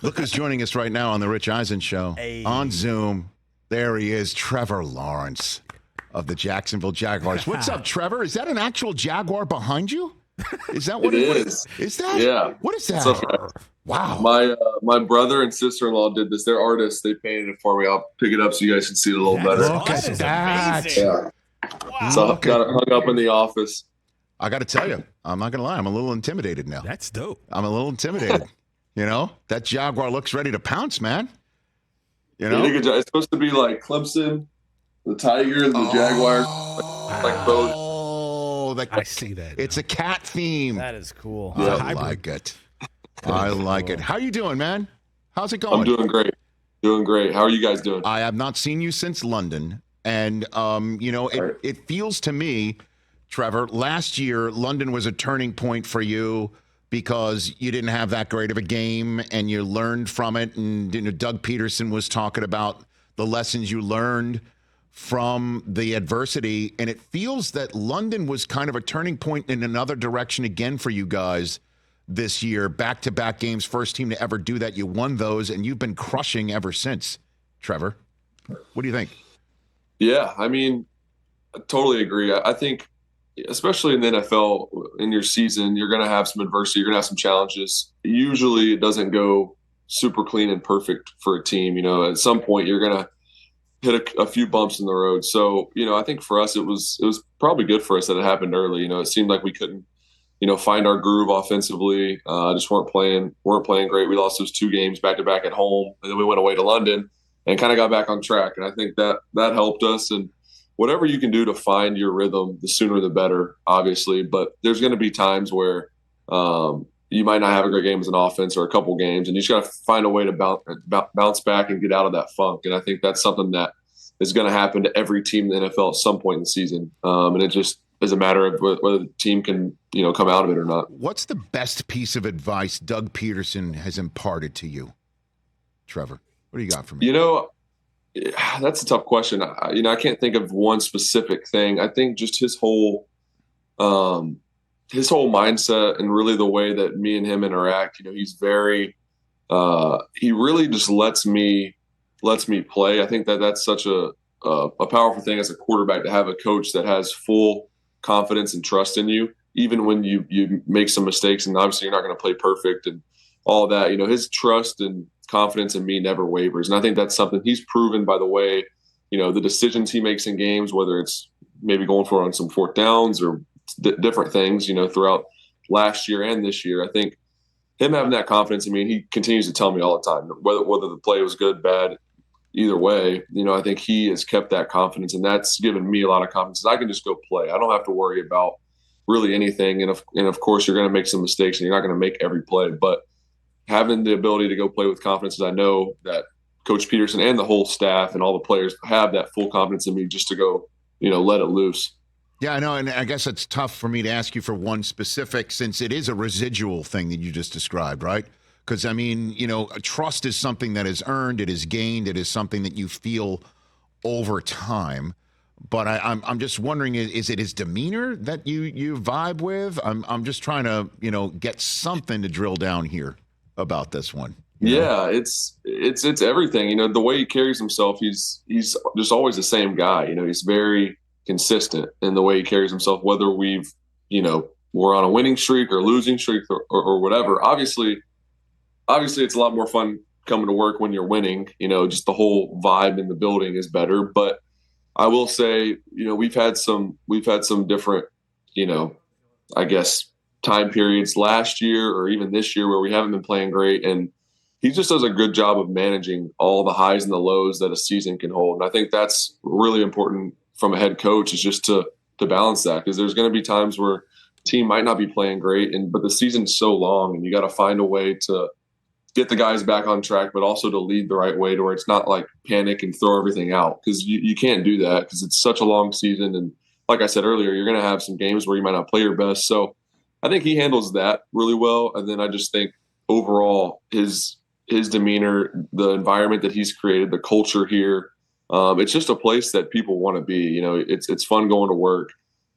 Look who's joining us right now on the Rich Eisen Show. Hey. On Zoom. There he is, Trevor Lawrence of the Jacksonville Jaguars. What's up, Trevor? Is that an actual Jaguar behind you? Is that what it it is? Is that? Yeah. What is that? So, Wow. my brother and sister-in-law did this. They're artists. They painted it for me. I'll pick it up so you guys can see it a little better. Look at that. Amazing. Yeah. Wow. So I've got it hung up in the office. I got to tell you, I'm not going to lie. I'm a little intimidated now. That's dope. I'm a little intimidated. That Jaguar looks ready to pounce, man. It's supposed to be like Clemson, the Tiger, and the Jaguars. Like both. Oh, I see that. It's a cat theme. That is cool. I It's a hybrid. like it. I like it. How you doing, man? How's it going? I'm doing great. Doing great. How are you guys doing? I have not seen you since London. And, it feels to me, Trevor, last year, London was a turning point for you because you didn't have that great of a game and you learned from it. And, Doug Pederson was talking about the lessons you learned from the adversity. And it feels that London was kind of a turning point in another direction again for you guys this year. Back-to-back games, first team to ever do that. You won those, and you've been crushing ever since, Trevor. What do you think? Yeah, I mean, I totally agree. I think, especially in the NFL, in your season, you're going to have some adversity. You're going to have some challenges. Usually it doesn't go super clean and perfect for a team. At some point you're going to hit a few bumps in the road. So, I think for us, it was probably good for us that it happened early. It seemed like we couldn't, find our groove offensively. Just weren't playing great. We lost those 2 games back to back at home, and then we went away to London and kind of got back on track. And I think that helped us. And whatever you can do to find your rhythm, the sooner the better, obviously. But there's going to be times where you might not have a great game as an offense or a couple games, and you just got to find a way to bounce back and get out of that funk. And I think that's something that is going to happen to every team in the NFL at some point in the season. And it just is a matter of whether the team can, come out of it or not. What's the best piece of advice Doug Pederson has imparted to you, Trevor? What do you got for me? That's a tough question. I can't think of one specific thing. I think just his whole mindset and really the way that me and him interact. He's very. He really just lets me play. I think that's such a powerful thing as a quarterback, to have a coach that has full confidence and trust in you, even when you make some mistakes. And obviously, you're not going to play perfect and all that. His trust and confidence in me never wavers. And I think that's something he's proven by the way, the decisions he makes in games, whether it's maybe going for on some 4th downs or different things, throughout last year and this year. I think him having that confidence in me, and he continues to tell me all the time, whether the play was good, bad, either way, I think he has kept that confidence, and that's given me a lot of confidence. I can just go play. I don't have to worry about really anything. And of course, you're going to make some mistakes and you're not going to make every play, but having the ability to go play with confidence, is I know that Coach Pederson and the whole staff and all the players have that full confidence in me just to go, let it loose. Yeah, I know, and I guess it's tough for me to ask you for one specific, since it is a residual thing that you just described, right? Because, trust is something that is earned, it is gained, it is something that you feel over time. But I'm just wondering, is it his demeanor that you vibe with? I'm just trying to, get something to drill down here about this one. Yeah, it's everything. The way he carries himself, he's just always the same guy. He's very consistent in the way he carries himself, whether we're on a winning streak or losing streak or whatever. Obviously it's a lot more fun coming to work when you're winning. Just the whole vibe in the building is better. But I will say, we've had some different, I guess, time periods last year or even this year where we haven't been playing great, and he just does a good job of managing all the highs and the lows that a season can hold. And I think that's really important from a head coach, is just to balance that, because there's going to be times where team might not be playing great, but the season's so long, and you got to find a way to get the guys back on track, but also to lead the right way to where it's not like panic and throw everything out, because you can't do that because it's such a long season. And like I said earlier, you're going to have some games where you might not play your best. So I think he handles that really well. And then I just think overall his demeanor, the environment that he's created, the culture here, it's just a place that people want to be. It's fun going to work.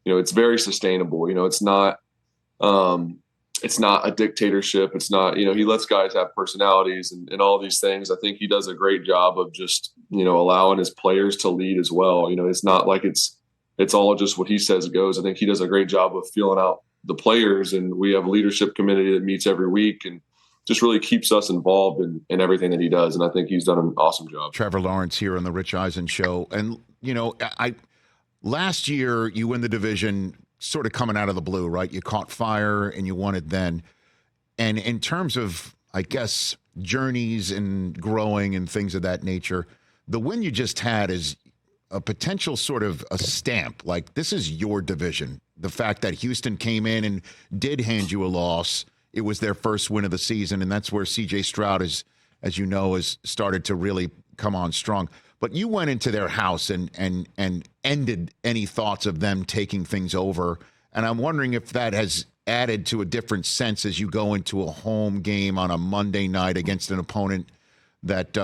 It's very sustainable. It's not it's not a dictatorship. It's not, he lets guys have personalities and all these things. I think he does a great job of just, allowing his players to lead as well. It's not like it's all just what he says goes. I think he does a great job of feeling out the players, and we have a leadership committee that meets every week and just really keeps us involved in everything that he does. And I think he's done an awesome job. Trevor Lawrence here on the Rich Eisen Show. And, last year you win the division sort of coming out of the blue, right? You caught fire and you won it then. And in terms of, I guess, journeys and growing and things of that nature, the win you just had is a potential sort of a stamp. Like, this is your division. The fact that Houston came in and did hand you a loss, it was their first win of the season, and that's where C.J. Stroud is, as you know, has started to really come on strong. But you went into their house and ended any thoughts of them taking things over. And I'm wondering if that has added to a different sense as you go into a home game on a Monday night against an opponent that,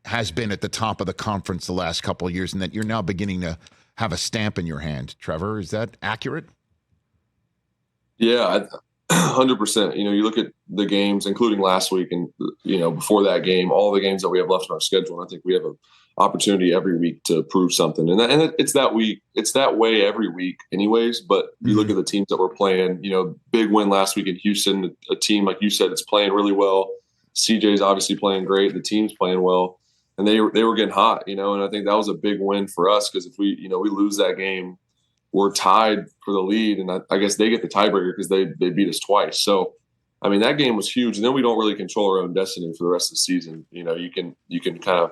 has been at the top of the conference the last couple of years, and that you're now beginning to have a stamp in your hand. Trevor, is that accurate? Yeah, 100%. You look at the games, including last week, and before that game, all the games that we have left in our schedule. And I think we have an opportunity every week to prove something, and it's that way every week, anyways. But you look at the teams that we're playing. Big win last week in Houston, a team like you said, it's playing really well. CJ's obviously playing great. The team's playing well, and they were getting hot. And I think that was a big win for us, because if we lose that game, we're tied for the lead, and I guess they get the tiebreaker because they beat us twice. So, I mean, that game was huge. And then we don't really control our own destiny for the rest of the season. You can kind of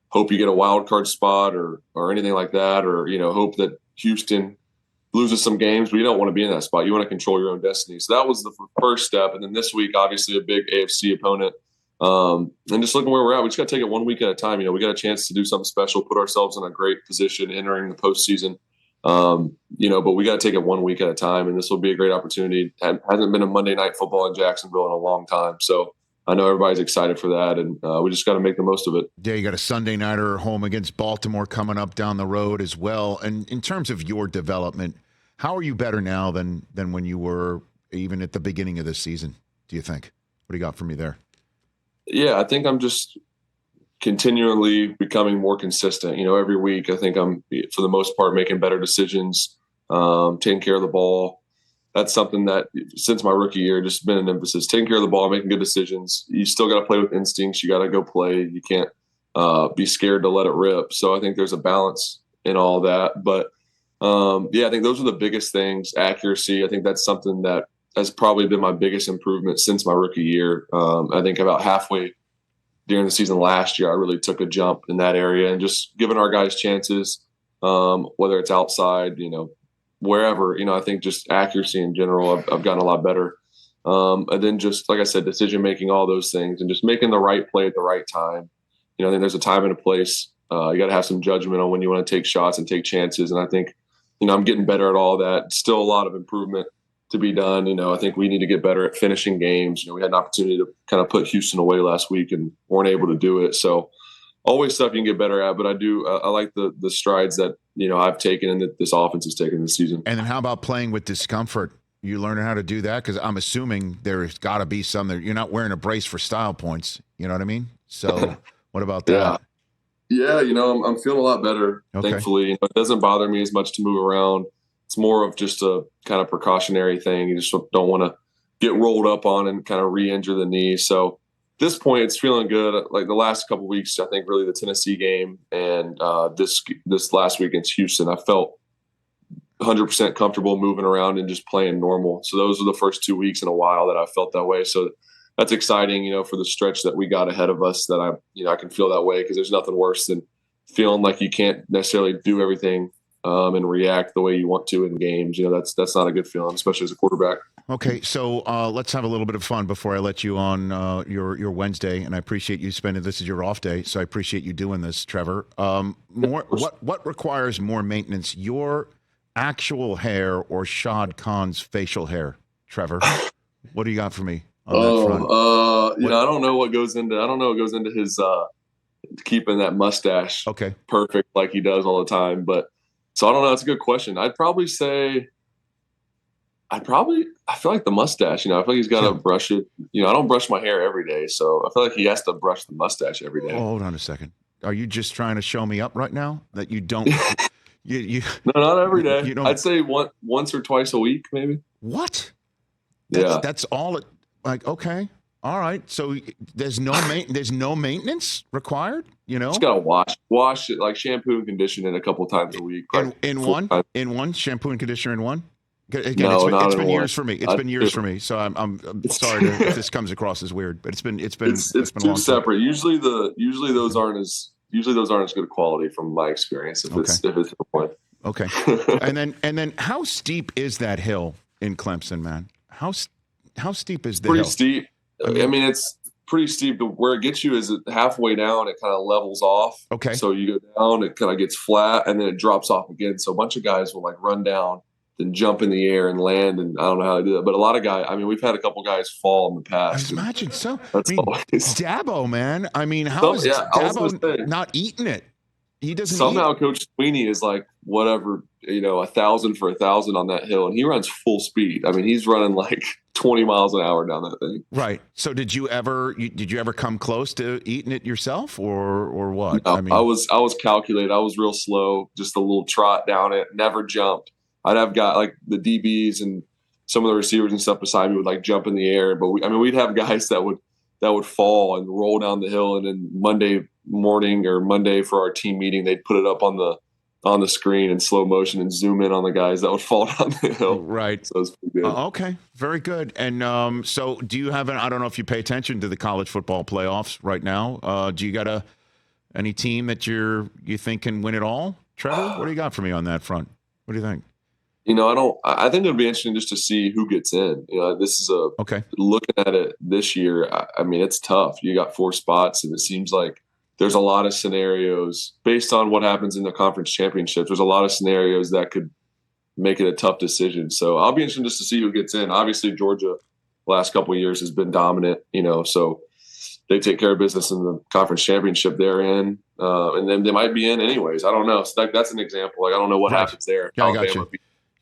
hope you get a wild card spot or anything like that, or hope that Houston loses some games, but you don't want to be in that spot. You want to control your own destiny. So that was the first step. And then this week, obviously, a big AFC opponent. And just looking where we're at, we just got to take it 1 week at a time. We got a chance to do something special, put ourselves in a great position entering the postseason. But we got to take it 1 week at a time, and this will be a great opportunity. It hasn't been a Monday Night Football in Jacksonville in a long time, so I know everybody's excited for that, and we just got to make the most of it. Yeah, you got a Sunday nighter home against Baltimore coming up down the road as well. And in terms of your development, how are you better now than when you were even at the beginning of this season, do you think? What do you got for me there? Yeah, I think I'm just continually becoming more consistent. Every week I think I'm, for the most part, making better decisions, taking care of the ball. That's something that since my rookie year, just been an emphasis. Taking care of the ball, making good decisions. You still got to play with instincts. You got to go play. You can't be scared to let it rip. So I think there's a balance in all that. But I think those are the biggest things. Accuracy. I think that's something that has probably been my biggest improvement since my rookie year. I think about halfway during the season last year, I really took a jump in that area, and just giving our guys chances, whether it's outside, wherever, I think just accuracy in general, I've gotten a lot better. And then just, like I said, decision-making, all those things, and just making the right play at the right time. I think there's a time and a place. You got to have some judgment on when you want to take shots and take chances. And I think, I'm getting better at all that. Still a lot of improvement to be done. I think we need to get better at finishing games. We had an opportunity to kind of put Houston away last week and weren't able to do it. So always stuff you can get better at, but I like the strides that, I've taken and that this offense has taken this season. And then how about playing with discomfort? You learning how to do that? Because I'm assuming there's got to be some that you're not wearing a brace for style points. You know what I mean? So what about that? Yeah. I'm feeling a lot better, thankfully. It doesn't bother me as much to move around. It's more of just a kind of precautionary thing. You just don't want to get rolled up on and kind of re-injure the knee. So at this point, it's feeling good. Like the last couple of weeks, I think really the Tennessee game and this last week against Houston, I felt 100% comfortable moving around and just playing normal. So those were the first 2 weeks in a while that I felt that way. So that's exciting, for the stretch that we got ahead of us, that I can feel that way, because there's nothing worse than feeling like you can't necessarily do everything and react the way you want to in games. That's not a good feeling, especially as a quarterback. Okay, so let's have a little bit of fun before I let you on your Wednesday, and I appreciate you spending this is your off day, so I appreciate you doing this, Trevor. What requires more maintenance, your actual hair or Shad Khan's facial hair, Trevor? What do you got for me on that front? I don't know what goes into his keeping that mustache perfect like he does all the time, but. So I don't know. That's a good question. I'd probably say I feel like the mustache, I feel like he's got to brush it. I don't brush my hair every day, so I feel like he has to brush the mustache every day. Oh, hold on a second. Are you just trying to show me up right now that you don't? you No, not every day. You don't, I'd say once or twice a week, maybe. What? Yeah. That's all it, like, okay. All right. So there's no maintenance required, Just got to wash it, like shampoo and condition it a couple times a week. In one shampoo and conditioner in one? Again, no, it's been years for me. It's been years for me. So I'm sorry if this comes across as weird, but it's been two separate. Usually those aren't as good quality from my experience. If it's the point. Okay. and then how steep is that hill in Clemson, man? How steep is the hill? Pretty steep. I mean, it's pretty steep. Where it gets you is halfway down, it kind of levels off. Okay. So you go down, it kind of gets flat, and then it drops off again. So a bunch of guys will run down, then jump in the air and land, and I don't know how to do that. But a lot of guys, we've had a couple guys fall in the past. I imagine so. That's always Dabo, man. How is Dabo not eating it? He doesn't. Somehow Coach Sweeney is like, whatever, 1,000 for 1,000 on that hill, and he runs full speed. He's running like 20 miles an hour down that thing. Right. So did you ever come close to eating it yourself, or what? No, I was calculated. I was real slow, just a little trot down it, never jumped. I'd have got like the DBs and some of the receivers and stuff beside me would jump in the air, but we'd have guys that would fall and roll down the hill, and then Monday morning or Monday for our team meeting, they'd put it up on the screen in slow motion and zoom in on the guys that would fall down the hill. Right. So it's pretty good. Okay. Very good. And so do you have I don't know if you pay attention to the college football playoffs right now. Do you got any team that you think can win it all? Trevor, what do you got for me on that front? What do you think? I think it'll be interesting just to see who gets in. This is looking at it this year. It's tough. You got 4 spots, and it seems like there's a lot of scenarios based on what happens in the conference championships. There's a lot of scenarios that could make it a tough decision. So I'll be interested just to see who gets in. Obviously, Georgia the last couple of years has been dominant, so they take care of business in the conference championship they're in. And then they might be in anyways. I don't know. So that's an example. I don't know what happens there. Yeah, I got you.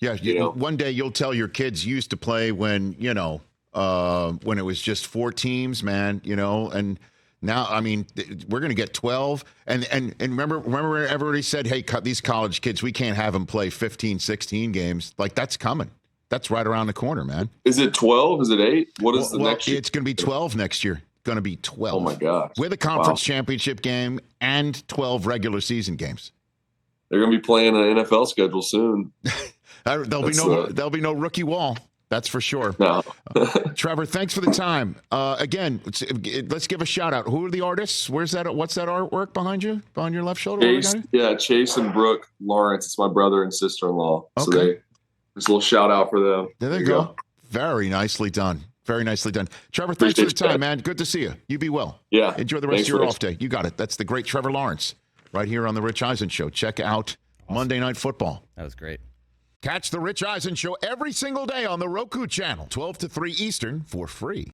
Yeah, one day you'll tell your kids you used to play when it was just 4 teams, man, and now, we're going to get 12. And remember everybody said, hey, these college kids, we can't have them play 15, 16 games. That's coming. That's right around the corner, man. Is it 12? Is it 8? What is the next year? It's going to be 12 next year. Going to be 12. Oh, my gosh. With a conference championship game and 12 regular season games. They're going to be playing an NFL schedule soon. There'll be no rookie wall. That's for sure. No. Trevor, thanks for the time. Again, let's give a shout out. Who are the artists? What's that artwork behind you? Behind your left shoulder? Chase and Brooke Lawrence. It's my brother and sister-in-law. Okay. So just a little shout out for them. There they go. Very nicely done. Very nicely done. Trevor, thanks for the time, man. Good to see you. You be well. Yeah. Enjoy the rest of your off day. You got it. That's the great Trevor Lawrence right here on the Rich Eisen Show. Check out Monday Night Football. That was great. Catch the Rich Eisen Show every single day on the Roku channel, 12 to 3 Eastern, for free.